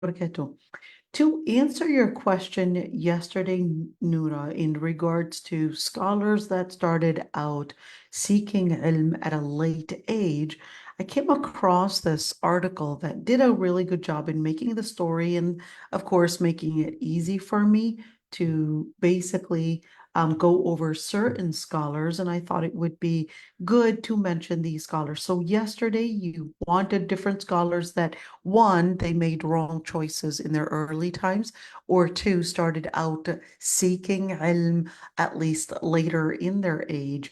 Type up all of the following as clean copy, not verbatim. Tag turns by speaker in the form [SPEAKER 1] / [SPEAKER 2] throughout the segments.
[SPEAKER 1] Barakatuh. To answer your question yesterday, Noura, in regards to scholars that started out seeking ilm at a late age, I came across this article that did a really good job in making the story and, of course, making it easy for me to basically go over certain scholars. And I thought it would be good to mention these scholars. So yesterday, you wanted different scholars that one, they made wrong choices in their early times, or two, started out seeking ilm at least later in their age.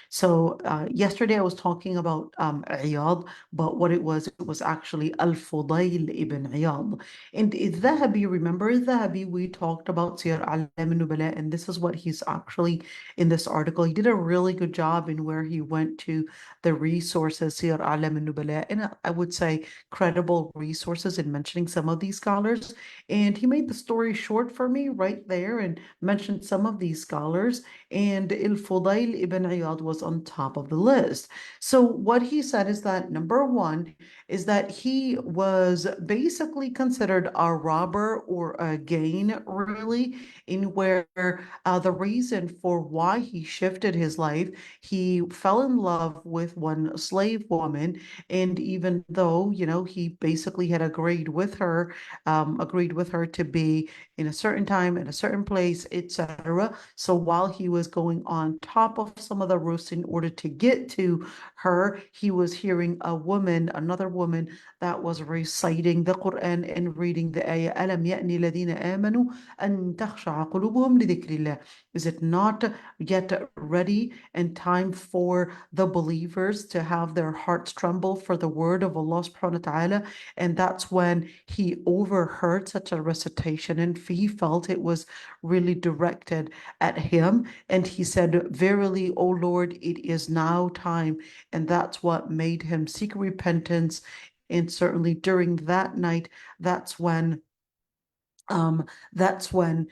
[SPEAKER 1] So yesterday I was talking about Iyad, but what it was actually Al-Fudayl ibn Iyad. And Dhahabi, remember Dhahabi, we talked about Siyar Alam al-Nubala, and this is what he's actually in this article. He did a really good job in where he went to the resources, Siyar Alam al-Nubala, and I would say credible resources in mentioning some of these scholars. And he made the story short for me right there and mentioned some of these scholars. And Al-Fudayl ibn Iyad was on top of the list. So what he said is that number one is that he was basically considered a robber or a gain, really, in where the reason for why he shifted his life, he fell in love with one slave woman, and even though, he basically had agreed with her to be in a certain time, in a certain place, etc. So while he was going on top of some of the roofs in order to get to her, he was hearing another woman that was reciting the Quran and reading the ayah, أَلَمْ يَأْنِ الَّذِينَ آمَنُوا أَن تَخْشَعَ قُلُوبُهُمْ لِذِكْرِ اللَّهِ. Is it not yet ready and time for the believers to have their hearts tremble for the word of Allah subhanahu wa ta'ala? And that's when he overheard such a recitation and he felt it was really directed at him. And he said, Verily, O Lord, it is now time. And that's what made him seek repentance. And certainly during that night, that's when um, that's when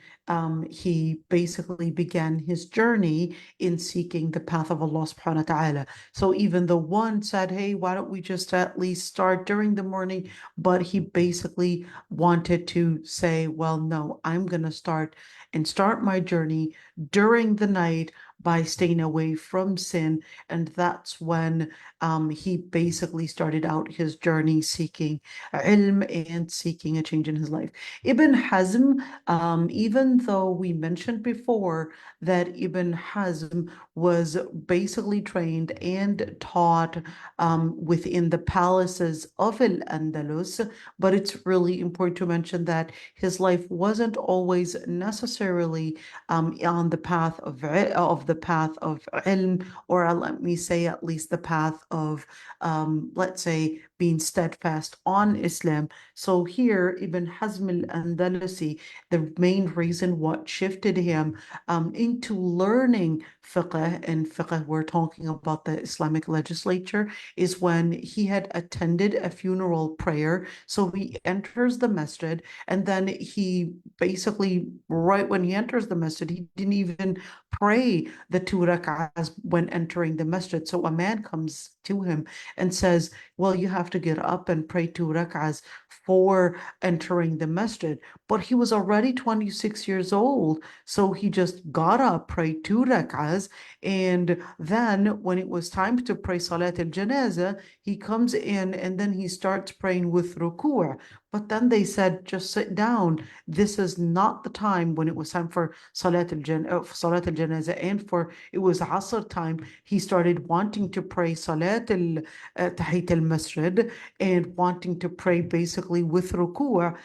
[SPEAKER 1] he basically began his journey in seeking the path of Allah subhanahu wa ta'ala. So even the one said, hey, why don't we just at least start during the morning? But he basically wanted to say, well, no, I'm going to start my journey during the night by staying away from sin. And that's when he basically started out his journey seeking ilm and seeking a change in his life. Ibn Hazm, even though we mentioned before that Ibn Hazm was basically trained and taught within the palaces of Al-Andalus, but it's really important to mention that his life wasn't always necessarily on the path of ilm, or let me say at least the path of let's say being steadfast on Islam. So here, Ibn Hazm al-Andalusi, the main reason what shifted him into learning fiqh, and fiqh, we're talking about the Islamic legislature, is when he had attended a funeral prayer. So he enters the masjid, and then he basically, right when he enters the masjid, he didn't even pray the 2 rak'ahs when entering the masjid. So a man comes to him and says, well, you have to get up and pray 2 rak'ahs for entering the masjid. But he was already 26 years old. So he just got up, prayed 2 rak'ahs, and then when it was time to pray Salat al-Janazah, he comes in and then he starts praying with ruku'. But then they said, just sit down. This is not the time when it was time for Salat al-Janazah, and for it was Asr time. He started wanting to pray Tahit al-Masjid and wanting to pray basically with ruku'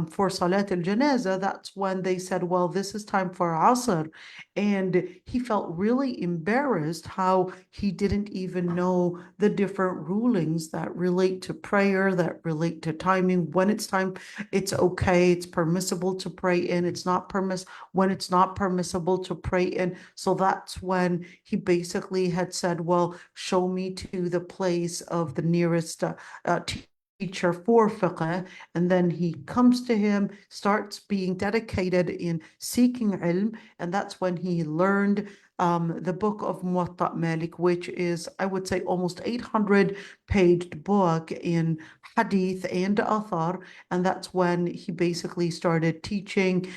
[SPEAKER 1] for Salat al-Janazah. That's when they said, well, this is time for Asr. And he felt really embarrassed how he didn't even know the different rulings that relate to prayer, that relate to timing. When it's time, it's okay, it's permissible to pray in, it's not when it's not permissible to pray in. So that's when he basically had said, well, show me to the place of the nearest teacher for fiqh, and then he comes to him, starts being dedicated in seeking ilm, and that's when he learned the book of Muwatta Malik, which is, I would say, almost 800-page book in hadith and athar. And that's when he basically started teaching,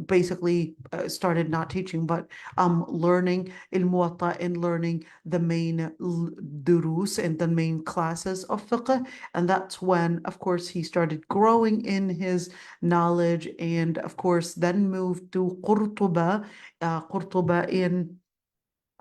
[SPEAKER 1] basically started not teaching, but learning al-Muwatta and learning the main durus and the main classes of fiqh. And that's when, of course, he started growing in his knowledge, and of course then moved to Qurtuba in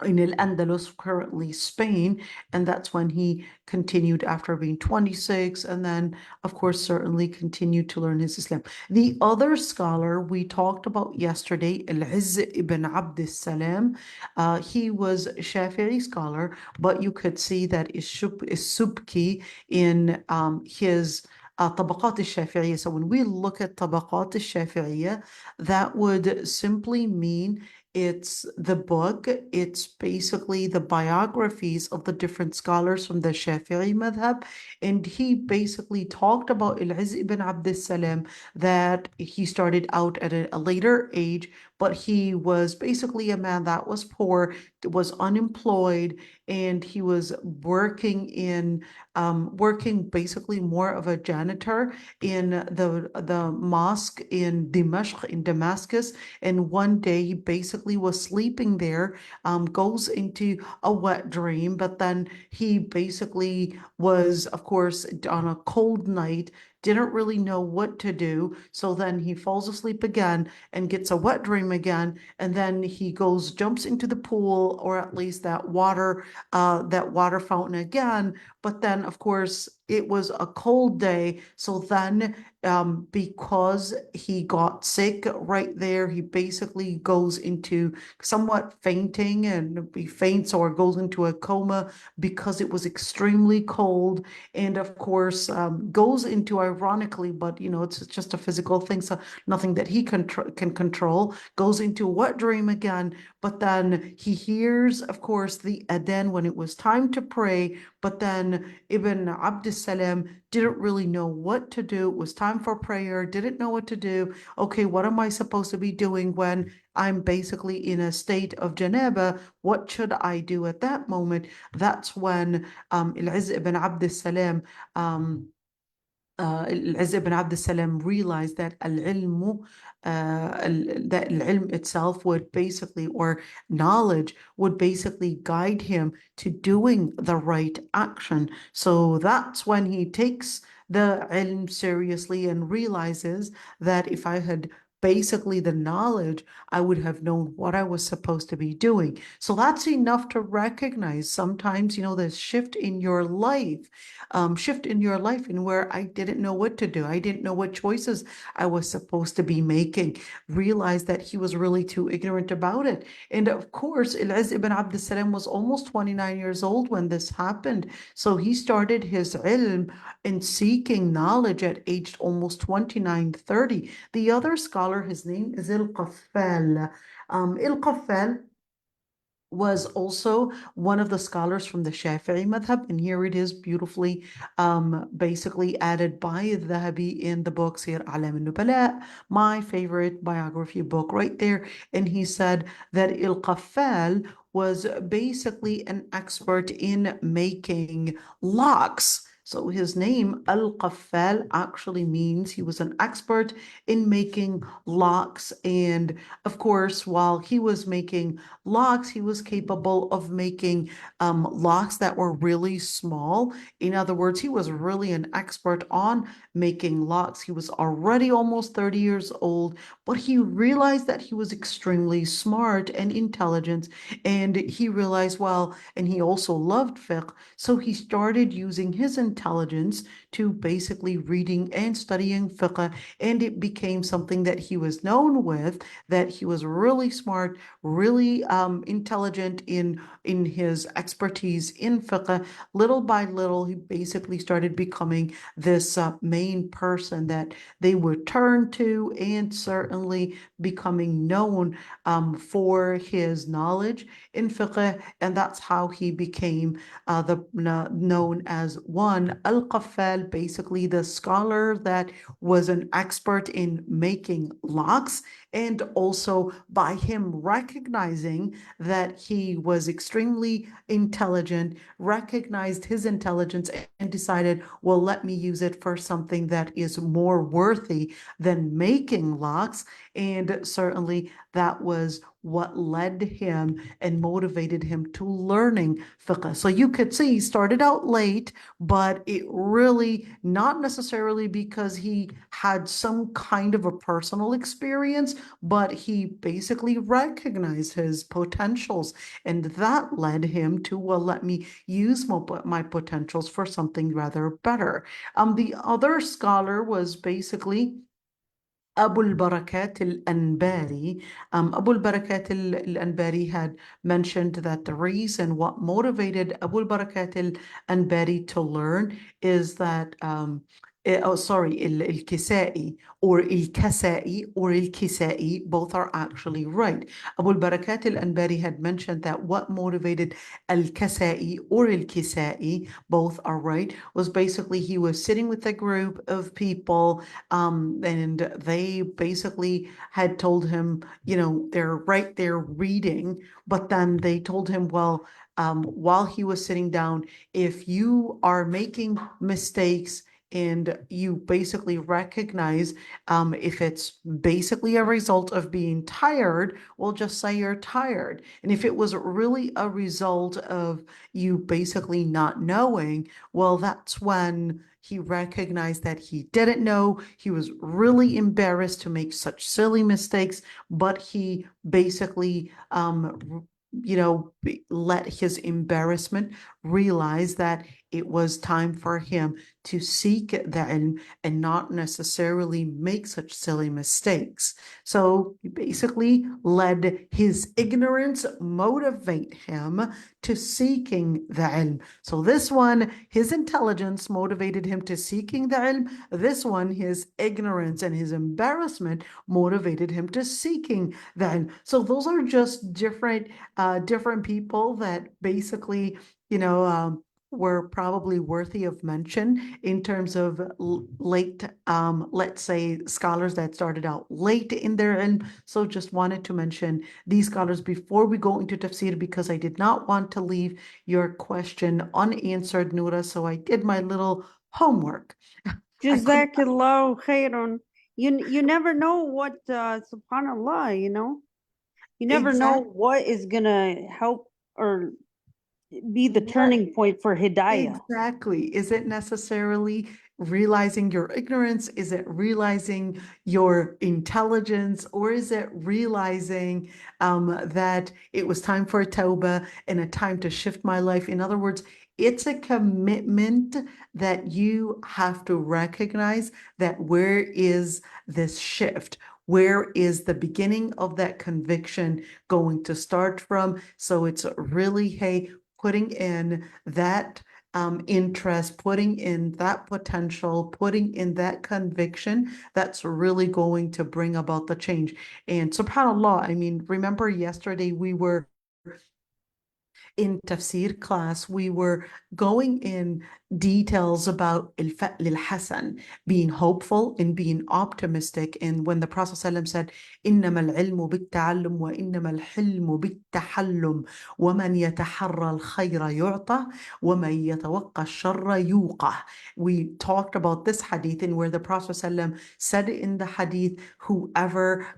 [SPEAKER 1] Al-Andalus, currently Spain, and that's when he continued after being 26, and then, of course, certainly continued to learn his Islam. The other scholar we talked about yesterday, Al-Izz ibn Abd salam, he was a Shafi'i scholar, but you could see that Subki in his طبقات الشافعية. So when we look at طبقات الشافعية, that would simply mean it's the book, it's basically the biographies of the different scholars from the Shafi'i madhab. And he basically talked about Al-Izz ibn Abd salam, that he started out at a later age, but he was basically a man that was poor, was unemployed, and he was working basically more of a janitor in the mosque in Damascus. And one day he basically was sleeping there, goes into a wet dream, but then he basically was, of course, on a cold night, didn't really know what to do. So then he falls asleep again and gets a wet dream again. And then he jumps into the pool, or at least that water fountain again. But then, of course, it was a cold day. So then, because he got sick right there, he basically goes into somewhat fainting, and he faints or goes into a coma because it was extremely cold. And of course, goes into, ironically, but it's just a physical thing, so nothing that he can control, goes into a wet dream again. But then he hears, of course, the adhan when it was time to pray. But then Ibn Abd salam didn't really know what to do. It was time for prayer, didn't know what to do. Okay, what am I supposed to be doing when I'm basically in a state of janaba? What should I do at that moment? That's when Al-Izz ibn Abd salam Al-Izz ibn Abd salam realized that that al-ilm itself would basically, or knowledge would basically guide him to doing the right action. So that's when he takes the ilm seriously and realizes that if I had basically the knowledge, I would have known what I was supposed to be doing. So that's enough to recognize sometimes, this shift in your life, in where I didn't know what to do. I didn't know what choices I was supposed to be making. Realized that he was really too ignorant about it. And of course, Al-Izz ibn Abd salam was almost 29 years old when this happened. So he started his ilm and seeking knowledge at age almost 29, 30. The other scholar, his name is Al-Qaffal. Al-Qaffal was also one of the scholars from the Shafi'i madhab, and here it is beautifully basically added by Dhahabi in the book Sir A'lam al-Nubala, my favorite biography book right there. And he said that Al-Qaffal was basically an expert in making locks. So his name, Al-Qaffal, actually means he was an expert in making locks. And of course, while he was making locks, he was capable of making locks that were really small. In other words, he was really an expert on making locks. He was already almost 30 years old, but he realized that he was extremely smart and intelligent. And he realized, well, and he also loved fiqh. So he started using his intelligence to basically reading and studying fiqh. And it became something that he was known with, that he was really smart, really intelligent in his expertise in fiqh. Little by little, he basically started becoming this main person that they would turn to, and certainly becoming known for his knowledge in fiqh. And that's how he became known as one Al-Qaffal said basically the scholar that was an expert in making locks, and also by him recognizing that he was extremely intelligent, recognized his intelligence and decided, well, let me use it for something that is more worthy than making locks. And certainly that was what led him and motivated him to learning fiqh. So you could see he started out late, but it really not necessarily because he had some kind of a personal experience, but he basically recognized his potentials, and that led him to, well, let me use my potentials for something rather better. The other scholar was basically Abu al-Barakat al-Anbari. Abu al-Barakat al-Anbari had mentioned that the reason what motivated Abu al-Barakat al-Anbari to learn is that, al-Kisai or al-Kasai or al-Kisai, both are actually right. Abu al-Barakat al-Anbari had mentioned that what motivated al-Kasai or al-Kisai, both are right, was basically he was sitting with a group of people, and they basically had told him, they're right there reading, but then they told him, well, while he was sitting down, if you are making mistakes and you basically recognize, if it's basically a result of being tired, well, just say you're tired. And if it was really a result of you basically not knowing, well, that's when he recognized that he didn't know. He was really embarrassed to make such silly mistakes, but he basically, let his embarrassment realize that it was time for him to seek the ilm and not necessarily make such silly mistakes. So he basically let his ignorance motivate him to seeking the ilm. So this one, his intelligence motivated him to seeking the ilm. This one, his ignorance and his embarrassment motivated him to seeking the ilm. So those are just different people that basically, were probably worthy of mention in terms of late, let's say, scholars that started out late in their ilm. So just wanted to mention these scholars before we go into tafsir, because I did not want to leave your question unanswered, Noura. So I did my little homework.
[SPEAKER 2] Jazakallahu khairan. You never know what, subhanallah, you never know what is gonna help or be the turning point for hidayah.
[SPEAKER 1] Exactly. Is it necessarily realizing your ignorance? Is it realizing your intelligence? Or is it realizing that it was time for a tawbah and a time to shift my life? In other words, it's a commitment that you have to recognize that where is this shift? Where is the beginning of that conviction going to start from? So it's really, hey, putting in that interest, putting in that potential, putting in that conviction, that's really going to bring about the change. And subhanAllah, I mean, remember yesterday we were in tafsir class, we were going in details about al-fa'l al-hasan, being hopeful and being optimistic. And when the Prophet ﷺ said, إِنَّمَا الْعِلْمُ بِالتَّعَلُّمِ وَإِنَّمَا الْحِلْمُ بِالتَّحَلُّمِ وَمَنْ يَتَحَرَّى الْخَيْرَ يُعْطَى وَمَنْ يَتَوَقَّى الشَّرَّ يُوقَى. We talked about this hadith, and where the Prophet ﷺ said in the hadith, whoever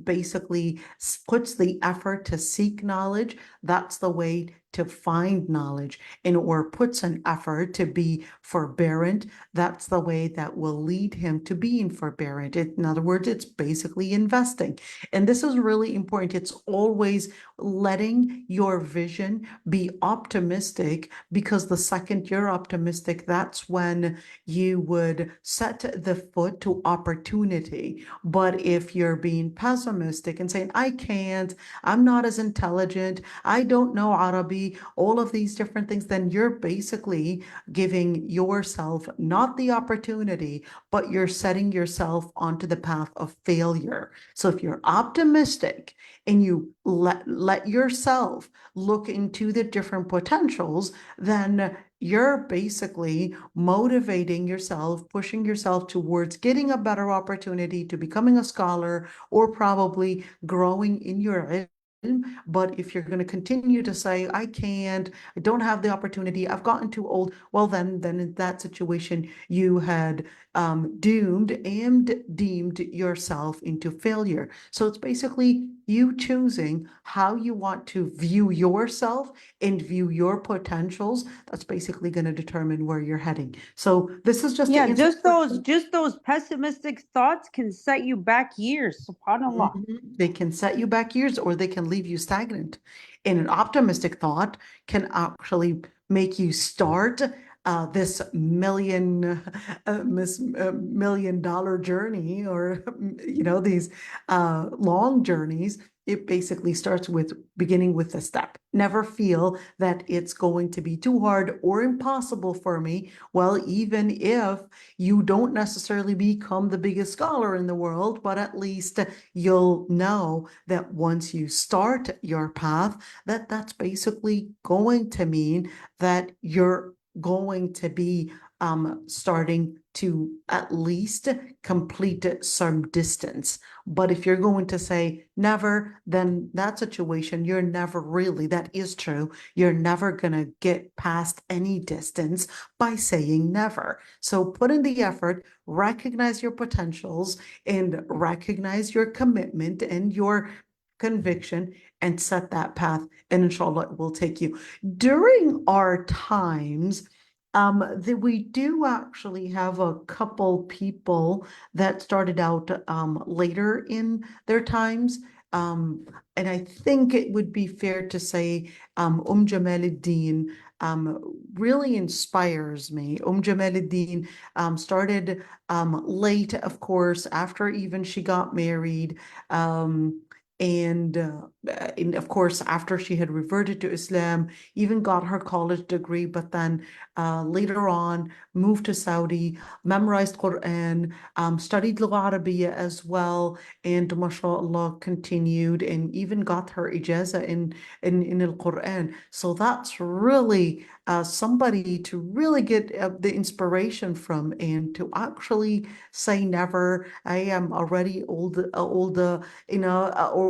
[SPEAKER 1] basically puts the effort to seek knowledge, that's the way to find knowledge, and or puts an effort to be forbearant, that's the way that will lead him to being forbearant. In other words, it's basically investing. And this is really important. It's always letting your vision be optimistic, because the second you're optimistic, that's when you would set the foot to opportunity. But if you're being pessimistic and saying, I can't, I'm not as intelligent, I don't know Arabic, all of these different things, then you're basically giving yourself not the opportunity, but you're setting yourself onto the path of failure. So if you're optimistic and you let yourself look into the different potentials, then you're basically motivating yourself, pushing yourself towards getting a better opportunity to becoming a scholar or probably growing in your ilm. But if you're going to continue to say, I can't, I don't have the opportunity, I've gotten too old, well, then in that situation, you had doomed and deemed yourself into failure. So it's basically you choosing how you want to view yourself and view your potentials. That's basically going to determine where you're heading. So this is just to
[SPEAKER 2] Yeah,
[SPEAKER 1] answer
[SPEAKER 2] just those pessimistic thoughts can set you back years, subhanallah.
[SPEAKER 1] They can set you back years or they can leave you stagnant. And an optimistic thought can actually make you start this $1 million journey, or these long journeys. It basically starts with beginning with a step. Never feel that it's going to be too hard or impossible for me. Well, even if you don't necessarily become the biggest scholar in the world, but at least you'll know that once you start your path, that's basically going to mean that you're going to be starting to at least complete some distance. But if you're going to say never, then that situation, you're never really, that is true, you're never going to get past any distance by saying never. So put in the effort, recognize your potentials, and recognize your commitment and your conviction, and set that path, and inshallah it will take you. During our times, we do actually have a couple people that started out later in their times. And I think it would be fair to say Jamaluddin really inspires me. Jamaluddin started late, of course, after even she got married. And of course, after she had reverted to Islam, even got her college degree, but then later on moved to Saudi, memorized Quran, studied Lugha Arabiya as well, and mashallah continued and even got her ijaza in al-Quran. So that's really somebody to really get the inspiration from, and to actually say never. I am already old, or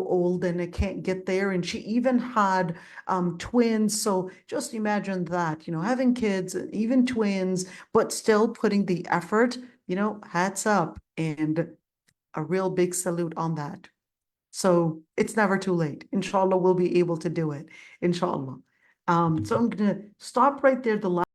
[SPEAKER 1] old, and I can't get there. And she even had twins. So just imagine that, having kids, even twins, but still putting the effort, hats up, and a real big salute on that. So it's never too late. Inshallah, we'll be able to do it. Inshallah. So I'm going to stop right there. The